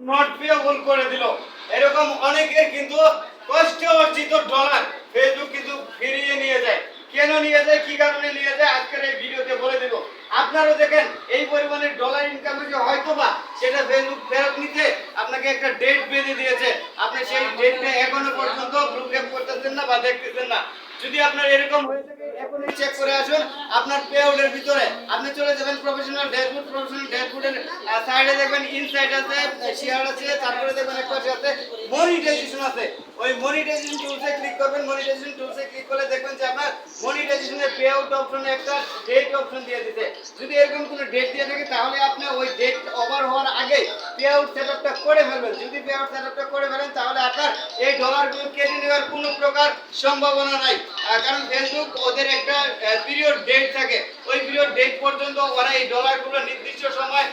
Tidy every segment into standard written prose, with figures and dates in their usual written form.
Note payable করে দিল। এরকম অনেকের কিন্তু কষ্ট অর্জিত ডলার ফেসবুক কিন্তু ফিরিয়ে নিয়ে যায়। কেন নিয়ে যায়, কি কারণে নিয়ে যায়, আজকের এই ভিডিওতে বলে দেব। আপনারাও দেখেন এই পরিমাণে ডলার ইনকাম হয়েছে, হয়তোবা সেটা ফেসবুক ফেরত নিতে আপনাকে একটা ডেট বেঁধে দিয়েছে। আপনি সেই ডেটটা এখনো পর্যন্ত ব্লুক্যাপ করতেছেন না বা দেখতেছেন না। যদি আপনার এরকম হয়ে থাকে এখনই চেক করে আসুন আপনার পে আউটের ভিতরে। আপনি চলে যাবেন প্রফেশনাল ড্যাশবোর্ডের সাইডে দেখবেন ইনসাইড আছে, শেয়ার আছে, তারপরে দেখবেন একটা আছে মনিটাইজেশন আছে। ওই মনিটাইজেশন টুলসে ক্লিক করবেন। মনিটাইজেশন টুলসে ক্লিক করলে দেখবেন যে আপনার মনিটাইজেশনের পে আউট অপশনে একটা ডেট অপশন দিয়ে দিতে। যদি এরকম কোনো ডেট দিয়ে থাকে তাহলে আপনি ওই ডেট ওভার হওয়ার আগে পে আউট সেটআপটা করে ফেলবেন। যদি পে আউট সেটআপটা করে ফেলেন তাহলে আপনার এই ডলারগুলো কেটে নেওয়ার কোনো প্রকার সম্ভাবনা নাই। কারণ ফেসবুক ওদের একটা পিরিয়ড ডেট থাকে, ওই পিরিয়ড ডেট পর্যন্ত ওরা এই ডলারগুলো নির্দিষ্ট সময়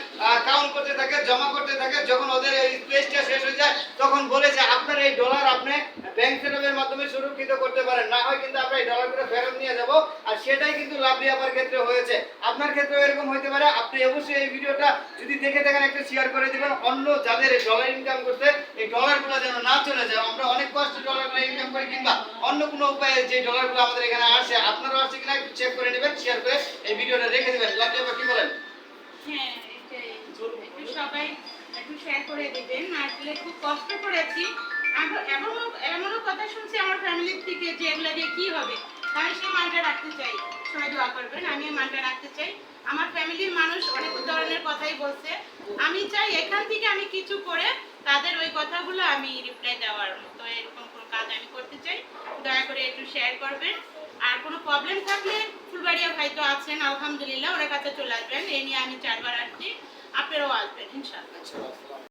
কাউন্ট করতে থাকে, জমা করতে থাকে। যখন ওদের এই স্পেসটা শেষ হয়ে যায় তখন বলে যে আপনার এই ডলার আপনি ব্যাংক সেটআপের মাধ্যমে সুরক্ষিত করতে পারেন, না হয় কিন্তু আমরা এই ডলারগুলো ফেরত নিয়ে যাব। আর সেটাই কিন্তু লাভলি আপার ক্ষেত্রে হয়েছে, আপনার ক্ষেত্রেও এরকম হতে পারে। আপনি অবশ্যই এই ভিডিওটা যদি দেখে থাকেন একটা শেয়ার করে দিবেন, অন্য যাদের এই ডলার ইনকাম করতে এই ডলারগুলো যেন না চলে যায়। আমরা অনেক কষ্ট ডলারগুলো ইনকাম করি, কিংবা অন্য কোনো উপায়ে যে ডলারগুলো আমাদের এখানে আসে আপনারাও আসছে কিনা একটু চেক করে নেবেন, শেয়ার করে এই ভিডিওটা রেখে দিবেন। লাভলি আপা কি বলেন? হ্যাঁ, একটু সবাই একটু শেয়ার করে দিবেন। আসলে খুব কষ্ট করেছি। এমনও কথা শুনছি আমার ফ্যামিলির থেকে যে এগুলা দিয়ে কি হবে। আমি সেই মানটা রাখতে চাই, সবাই দোয়া করবেন। আমি মানটা রাখতে চাই। আমার ফ্যামিলির মানুষ অনেক ধরনের কথাই বলছে। আমি চাই এখান থেকে আমি কিছু করে তাদের ওই কথাগুলো আমি রিপ্লাই দেওয়ার মতো এরকম কোনো কাজ আমি করতে চাই। দয়া করে একটু শেয়ার করবেন। আর কোনো প্রবলেম থাকলে ফুলবাড়িয়া ভাই তো আছেন, আলহামদুলিল্লাহ, ওর কাছে চলে আসবেন। এই নিয়ে আমি 4 বার আসছি, আপনারাও আসবেন ইনশাআল্লাহ।